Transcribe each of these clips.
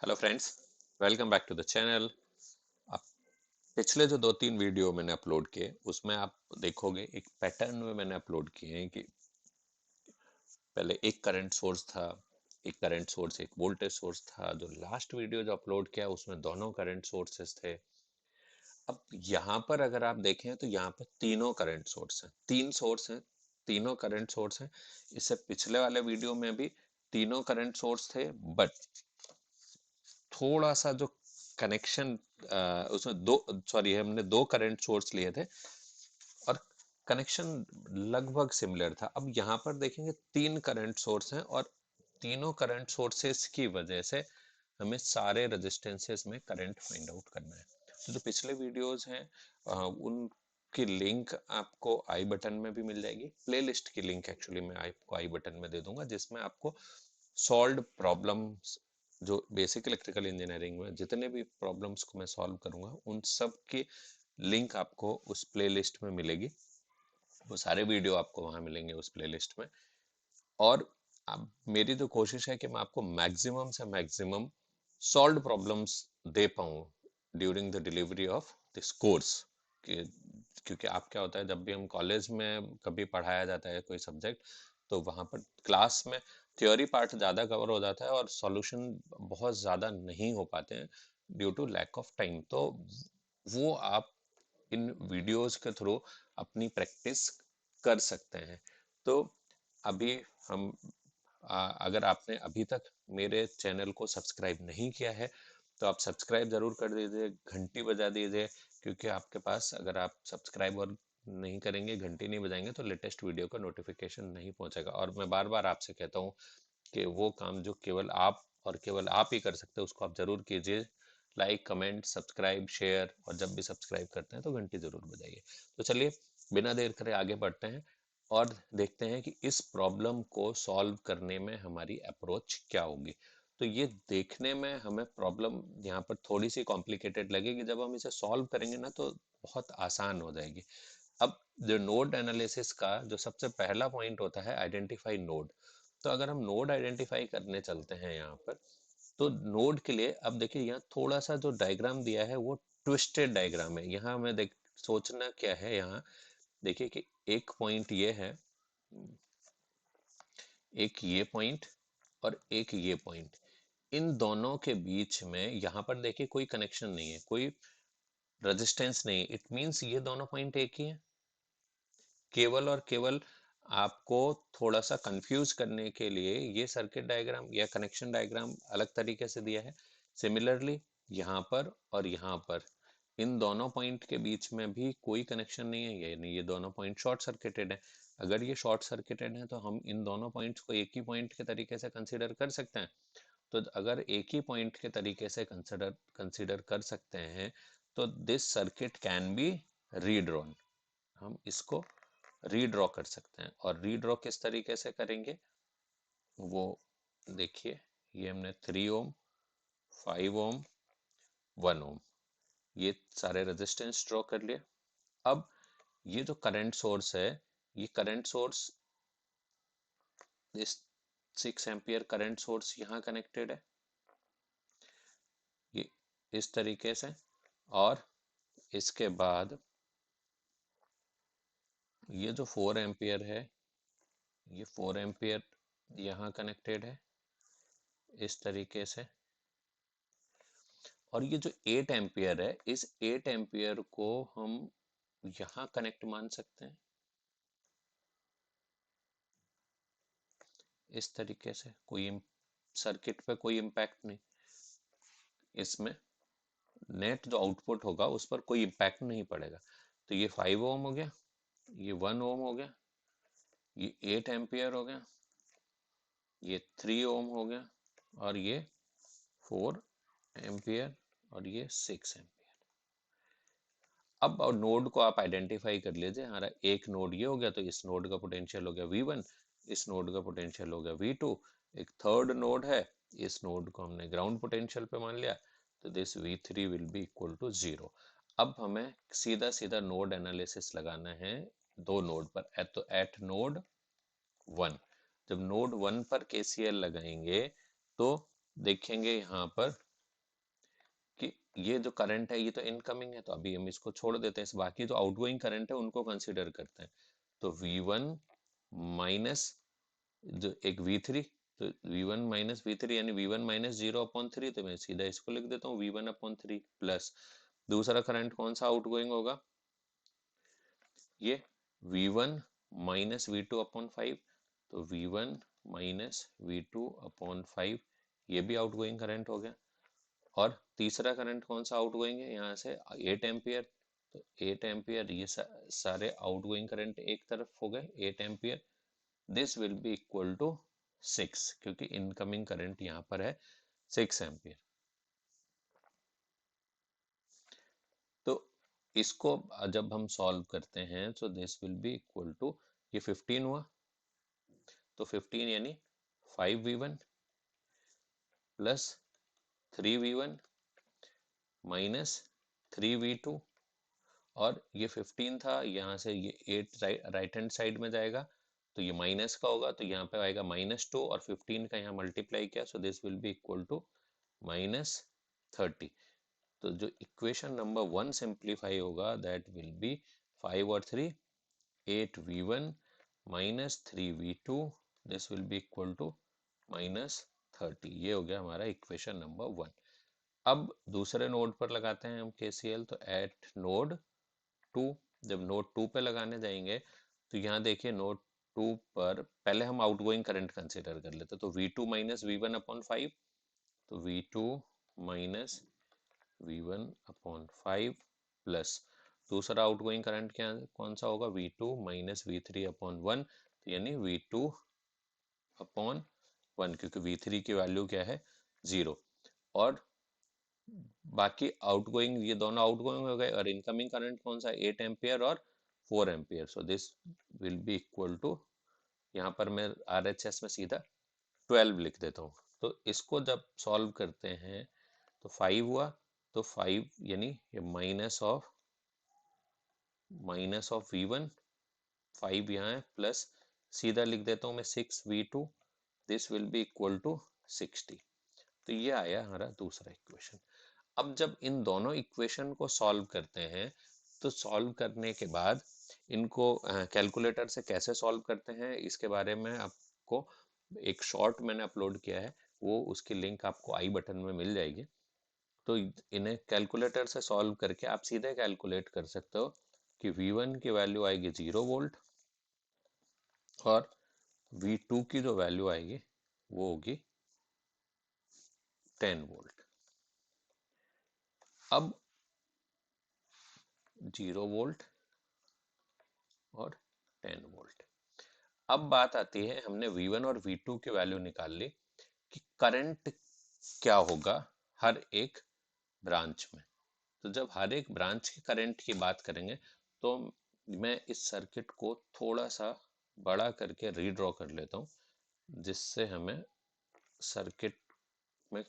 Hello friends, welcome back to the channel. अब पिछले जो 2-3 वीडियो मैंने अपलोड किए उसमें आप देखोगे एक पैटर्न में मैंने अपलोड किए हैं कि पहले एक करंट सोर्स था, एक वोल्टेज सोर्स था। जो लास्ट वीडियो जो अपलोड किया उसमें दोनों करंट सोर्सेस थे। अब यहाँ पर अगर आप देखें तो यहाँ पर तीनों करंट सोर्स हैं, तीन सोर्स हैं, तीनों करंट सोर्स हैं। इससे पिछले वाले वीडियो में भी तीनों करंट सोर्स थे, बट थोड़ा सा जो कनेक्शन उसमें दो, सॉरी, हमने दो करंट सोर्स लिए थे और कनेक्शन लगभग सिमिलर था। अब यहाँ पर देखेंगे तीन करंट सोर्स हैं और तीनों करंट सोर्सेस की वजह से हमें सारे रेजिस्टेंसेस में करंट फाइंड आउट करना है। तो जो पिछले वीडियोस हैं उनकी लिंक आपको आई बटन में भी मिल जाएगी। प्लेलिस्ट की लिंक एक्चुअली मैं आपको आई बटन में दे दूंगा, जिसमें आपको सॉल्व प्रॉब्लम्स, जो बेसिक इलेक्ट्रिकल इंजीनियरिंग में जितने भी प्रॉब्लम्स को मैं सॉल्व करूंगा उन सब की लिंक आपको उस प्लेलिस्ट में मिलेगी। वो सारे वीडियो आपको वहां मिलेंगे उस प्लेलिस्ट में। और अब मेरी तो कोशिश है कि मैं आपको मैक्सिमम से मैक्सिमम सॉल्व प्रॉब्लम्स दे पाऊँ during the delivery of this course. क्योंकि आप क्या होता है, जब भी हम कॉलेज में कभी पढ़ाया जाता है कोई सब्जेक्ट, तो वहाँ पर क्लास में थ्योरी पार्ट ज़्यादा कवर हो जाता है और सॉल्यूशन बहुत ज़्यादा नहीं हो पाते हैं due to lack of time. तो वो आप इन वीडियोस के थ्रू अपनी प्रैक्टिस कर सकते हैं। तो अभी हम अगर आपने अभी तक मेरे चैनल को सब्सक्राइब नहीं किया है तो आप सब्सक्राइब ज़रूर कर दीजिए, घंटी बजा दीजिए। क्योंकि आपके पास, अगर आप सब्सक्राइब और नहीं करेंगे, घंटी नहीं बजाएंगे, तो लेटेस्ट वीडियो का नोटिफिकेशन नहीं पहुंचेगा। और मैं बार बार आपसे कहता हूँ कि वो काम जो केवल आप और केवल आप ही कर सकते हैं उसको आप ज़रूर कीजिए। लाइक, कमेंट, सब्सक्राइब, शेयर, और जब भी सब्सक्राइब करते हैं तो घंटी ज़रूर बजाइए। तो चलिए बिना देर करे आगे बढ़ते हैं और देखते हैं कि इस प्रॉब्लम को सॉल्व करने में हमारी अप्रोच क्या होगी। तो ये देखने में हमें प्रॉब्लम यहाँ पर थोड़ी सी कॉम्प्लिकेटेड लगेगी, जब हम इसे सॉल्व करेंगे ना तो बहुत आसान हो जाएगी। अब जो नोड एनालिसिस का जो सबसे पहला पॉइंट होता है, आइडेंटिफाई नोड। तो अगर हम नोड आइडेंटिफाई करने चलते हैं यहाँ पर, तो नोड के लिए अब देखिए यहाँ थोड़ा सा जो डायग्राम दिया है वो ट्विस्टेड डायग्राम है। यहाँ हमें देख सोचना क्या है, यहाँ देखिए कि एक पॉइंट ये है, एक ये पॉइंट और एक ये पॉइंट। इन दोनों के बीच में यहाँ पर देखिए कोई कनेक्शन नहीं है, कोई रेजिस्टेंस नहीं है। इट मीन्स ये दोनों पॉइंट एक ही है। केवल और केवल आपको थोड़ा सा कंफ्यूज करने के लिए ये सर्किट डायग्राम या कनेक्शन डायग्राम अलग तरीके से दिया है। सिमिलरली यहाँ पर और यहाँ पर इन दोनों पॉइंट के बीच में भी कोई कनेक्शन नहीं है, यानी ये दोनों पॉइंट शॉर्ट सर्किटेड है। अगर ये शॉर्ट सर्किटेड है तो हम इन दोनों पॉइंट्स को एक ही पॉइंट के तरीके से कंसिडर कर सकते हैं। तो अगर एक ही पॉइंट के तरीके से कंसिडर कंसिडर कर सकते हैं तो this circuit can be redrawn. हम इसको रीड्रॉ कर सकते हैं। और रीड्रॉ किस तरीके से करेंगे वो देखिए। ये हमने 3 ओम, 5 ओम, 1 ओम, ये सारे रेजिस्टेंस ड्रॉ कर लिए। अब ये जो करंट सोर्स है, ये करंट सोर्स, इस 6 एम्पियर करंट सोर्स यहाँ कनेक्टेड है, ये इस तरीके से। और इसके बाद ये जो 4 एम्पियर है, ये 4 एम्पियर यहाँ कनेक्टेड है इस तरीके से। और ये जो 8 एम्पियर है, इस 8 एम्पियर को हम यहाँ कनेक्ट मान सकते हैं इस तरीके से। कोई सर्किट पे कोई इम्पैक्ट नहीं, इसमें नेट जो आउटपुट होगा उस पर कोई इम्पैक्ट नहीं पड़ेगा। तो ये 5 ओम हो गया, ये 1 ओम हो गया, ये 8 एम्पियर हो गया, ये 3 ओम हो गया, और ये 4 एम्पियर, और ये 6 एम्पियर। अब और नोड को आप आइडेंटिफाई कर लीजिए। हमारा एक नोड ये हो गया, तो इस नोड का पोटेंशियल हो गया V1, इस नोड का पोटेंशियल हो गया V2। एक थर्ड नोड है, इस नोड को हमने ग्राउंड पोटेंशियल पे मान लिया, तो this V3 will be equal to 0। अब हमें सीधा सीधा नोड एनालिसिस लगाना है दो नोड पर। तो एट नोड 1, जब नोड 1 पर KCL लगाएंगे तो देखेंगे यहाँ पर ये जो करंट है ये तो इनकमिंग है, तो अभी हम इसको छोड़ देते हैं, इस बाकी जो आउटगोइंग करंट है उनको कंसीडर करते हैं। तो V1 माइनस जो एक V3, तो V1 माइनस V3 यानी V1 माइनस 0/3, तो मैं सीधा इसको लिख देता हूँ V1/3 प्लस दूसरा करंट कौन सा आउटगोइंग होगा, ये V1 माइनस V2/5, तो V1 माइनस V2/5 ये भी आउटगोइंग करंट हो गया। और तीसरा करंट कौन सा आउटगोइंग है, यहाँ से 8 एम्पियर, तो 8 एम्पियर ये सारे आउटगोइंग करंट एक तरफ हो गए 8 ampere. This will be equal to 6, क्योंकि इनकमिंग करंट यहाँ पर है 6 एम्पियर। तो इसको जब हम सॉल्व करते हैं तो this will be equal to, ये 15 हुआ, तो 15 यानी 5V1 plus 3V1 minus 3V2, और ये 15 था, यहाँ से ये 8 राइट हैंड साइड में जाएगा, तो ये माइनस का होगा, तो यहाँ पे आएगा -2, और 15 का यहाँ मल्टीप्लाई किया, so this will be equal to -30। तो जो इक्वेशन नंबर 1 सिंप्लीफाई होगा दैट विल बी 5 और 3 8V1 minus 3V2, this will be equal to -30। ये हो गया हमारा इक्वेशन नंबर 1। अब दूसरे नोड पर लगाते हैं हम KCL, तो एट नोड 2, जब नोड 2 पे लगाने जाएंगे तो यहाँ देखिए नोड 2 पर पहले हम आउटगोइंग करंट कंसीडर कर लेते, तो V2 माइनस V1/5, तो V2 माइनस V1/5 प्लस दूसरा आउटगोइंग करंट क्या कौन सा होगा, V2 माइनस V3/1, तो यानी V2/1, क्योंकि V3 की वैल्यू क्या है 0, और बाकी आउटगोइंग ये दोनों आउटगोइंग हो गए, और इनकमिंग करंट कौन सा 8 एम्पियर और 4 ampere, so this will be equal to, यहाँ पर मैं RHS में सीधा 12 लिख देता हूँ। तो इसको जब सॉल्व करते हैं तो 5 हुआ, तो 5 यानी ये माइनस ऑफ V1, 5 यहाँ है, प्लस सीधा लिख देता हूँ मैं 6V2, this will be equal to 60। तो ये आया हमारा दूसरा इक्वेशन। अब जब इन दोनों इक्वेशन को सॉल्व करते हैं, तो सॉल्व करने के बाद इनको कैलकुलेटर से कैसे सॉल्व करते हैं इसके बारे में आपको एक शॉर्ट मैंने अपलोड किया है, वो उसकी लिंक आपको आई बटन में मिल जाएगी। तो इन्हें कैलकुलेटर से सॉल्व करके आप सीधे कैलकुलेट कर सकते हो कि V1 की वैल्यू आएगी 0 वोल्ट, और V2 की जो वैल्यू आएगी वो होगी 10 वोल्ट। अब 0 वोल्ट और 10 वोल्ट। अब बात आती है, हमने V1 और V2 की वैल्यू निकाल ली कि करंट क्या होगा हर एक ब्रांच में। तो जब हर एक ब्रांच के करंट की बात करेंगे, तो मैं इस सर्किट को थोड़ा सा बड़ा करके रीड्रॉ कर लेता हूँ, जिससे हमें सर्किट में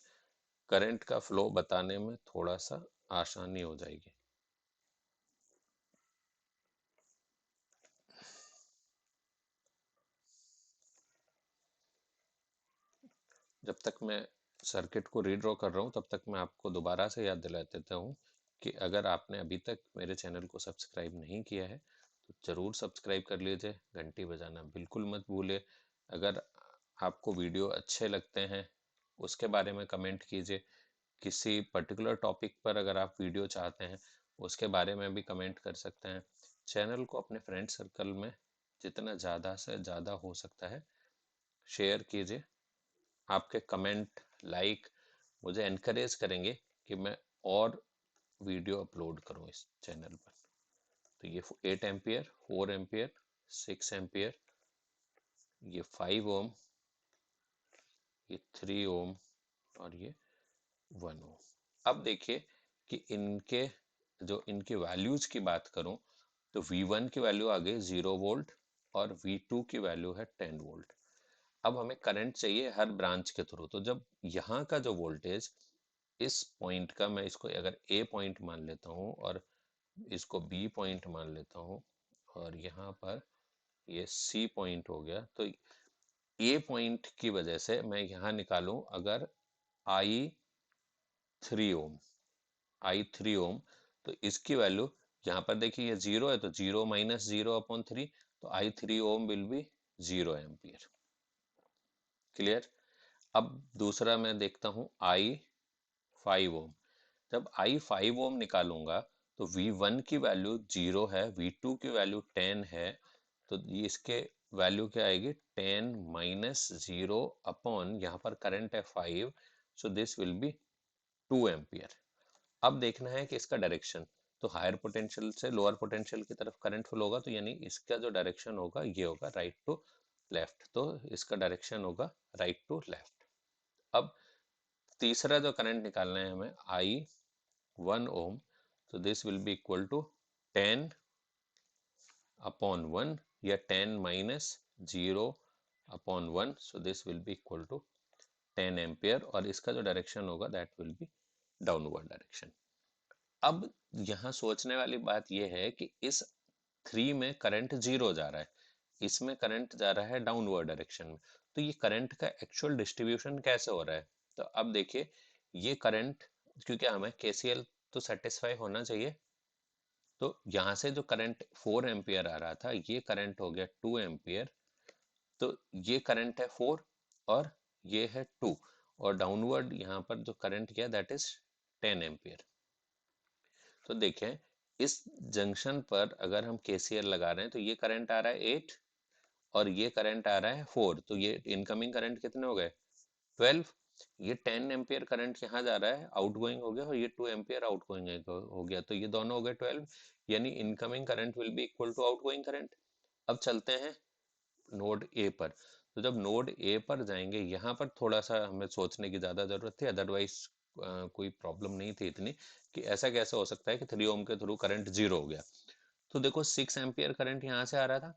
करंट का फ्लो बताने में थोड़ा सा आसानी हो जाएगी। जब तक मैं सर्किट को रीड्रॉ कर रहा हूँ, तब तक मैं आपको दोबारा से याद दिला देता हूँ कि अगर आपने अभी तक मेरे चैनल को सब्सक्राइब नहीं किया है तो ज़रूर सब्सक्राइब कर लीजिए, घंटी बजाना बिल्कुल मत भूलिए। अगर आपको वीडियो अच्छे लगते हैं उसके बारे में कमेंट कीजिए, किसी पर्टिकुलर टॉपिक पर अगर आप वीडियो चाहते हैं उसके बारे में भी कमेंट कर सकते हैं। चैनल को अपने फ्रेंड सर्कल में जितना ज़्यादा से ज़्यादा हो सकता है शेयर कीजिए। आपके कमेंट लाइक मुझे एनकरेज करेंगे कि मैं और वीडियो अपलोड करूं इस चैनल पर। तो ये 8 एम्पियर 4 एम्पियर 6 एम्पियर, ये 5 ओम, ये 3 ओम, और ये 1 ओम। अब देखिए कि इनके वैल्यूज की बात करूं, तो V1 की वैल्यू आ गई 0 वोल्ट, और V2 की वैल्यू है 10 वोल्ट। अब हमें करंट चाहिए हर ब्रांच के थ्रू, तो जब यहाँ का जो वोल्टेज इस पॉइंट का, मैं इसको अगर A पॉइंट मान लेता हूँ और इसको B पॉइंट मान लेता हूँ, और यहाँ पर ये C पॉइंट हो गया, तो A पॉइंट की वजह से मैं यहाँ निकालूं अगर I 3 ओम, आई 3 ओम, तो इसकी वैल्यू यहाँ पर देखिए ये 0 है तो 0 माइनस 0/3, तो आई 3 ohm will be 0 ampere. Clear. अब दूसरा मैं देखता हूँ आई 5 ओम। जब आई 5 ओम निकालूंगा तो V1 की वैल्यू 0 है, V2 की वैल्यू 10 है, तो ये इसके वैल्यू क्या आएगी 10 माइनस 0 अपॉन यहाँ पर करंट है 5, सो दिस विल बी 2 एम्पियर। अब देखना है कि इसका डायरेक्शन, तो हायर पोटेंशियल से लोअर पोटेंशियल की तरफ करंट फ्लो होगा, तो यानी इसका जो डायरेक्शन होगा ये होगा राइट टू लेफ्ट, तो इसका डायरेक्शन होगा राइट टू लेफ्ट। अब तीसरा जो करंट निकालना है हमें आई 1 ओम, तो this will be equal to 10 upon 1 या 10 minus 0 upon 1, so this will be equal to 10 ampere, और इसका जो डायरेक्शन होगा that will be downward direction. अब यहाँ सोचने वाली बात यह है कि इस 3 में करंट 0 जा रहा है, इसमें करंट जा रहा है डाउनवर्ड डायरेक्शन में, तो ये करंट का एक्चुअल डिस्ट्रीब्यूशन कैसे हो रहा है। तो अब देखिए ये करंट, क्योंकि हमें केसीएल तो सेटिस्फाई होना चाहिए, तो यहाँ से जो करंट 4 एम्पियर आ रहा था ये करंट हो गया 2 एम्पियर, तो ये करंट है 4 और ये है 2, और डाउनवर्ड यहाँ पर जो करंट किया दैट इज 10 एम्पियर। तो देखें इस जंक्शन पर अगर हम केसीएल लगा रहे हैं तो ये करंट आ रहा है 8 और ये करंट आ रहा है 4, तो ये इनकमिंग करंट कितने हो गए 12। ये 10 एम्पियर करंट यहाँ जा रहा है आउटगोइंग हो गया, और ये 2 एम्पियर आउटगोइंग हो गया, तो ये दोनों हो गए 12, यानी incoming current will be equal to outgoing current. अब चलते हैं नोड ए पर। तो जब नोड ए पर जाएंगे यहाँ पर थोड़ा सा हमें सोचने की ज़्यादा ज़रूरत थी, अदरवाइज कोई प्रॉब्लम नहीं थी इतनी कि ऐसा कैसे हो सकता है कि 3 ओम के थ्रू करंट 0 हो गया। तो देखो 6 एम्पियर करंट यहाँ से आ रहा था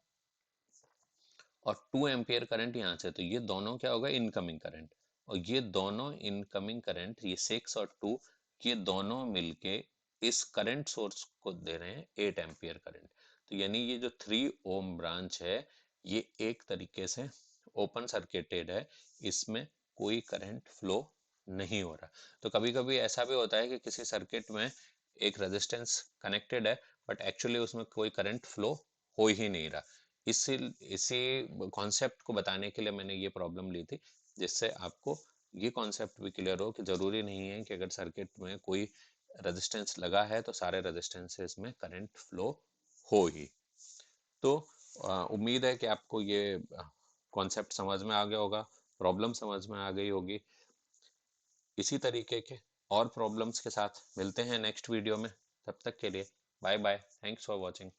और 2 एम्पियर करंट यहाँ से, तो ये दोनों क्या होगा इनकमिंग करंट, और ये दोनों इनकमिंग करंट ये 6 और 2 ये दोनों मिलके इस करंट सोर्स को दे रहे हैं 8 एम्पियर करंट। तो यानी ये जो 3 ओम ब्रांच है ये एक तरीके से ओपन सर्किटेड है, इसमें कोई करंट फ्लो नहीं हो रहा। तो कभी कभी ऐसा भी होता है कि किसी सर्किट में एक रेजिस्टेंस कनेक्टेड है बट एक्चुअली उसमें कोई करंट फ्लो हो ही नहीं रहा। इसी इसी कॉन्सेप्ट को बताने के लिए मैंने ये प्रॉब्लम ली थी, जिससे आपको ये कॉन्सेप्ट भी क्लियर हो कि ज़रूरी नहीं है कि अगर सर्किट में कोई रेजिस्टेंस लगा है तो सारे रेजिस्टेंसेस में करंट फ्लो हो ही। तो उम्मीद है कि आपको ये कॉन्सेप्ट समझ में आ गया होगा, प्रॉब्लम समझ में आ गई होगी। इसी तरीके के और प्रॉब्लम्स के साथ मिलते हैं नेक्स्ट वीडियो में, तब तक के लिए bye bye, thanks for watching.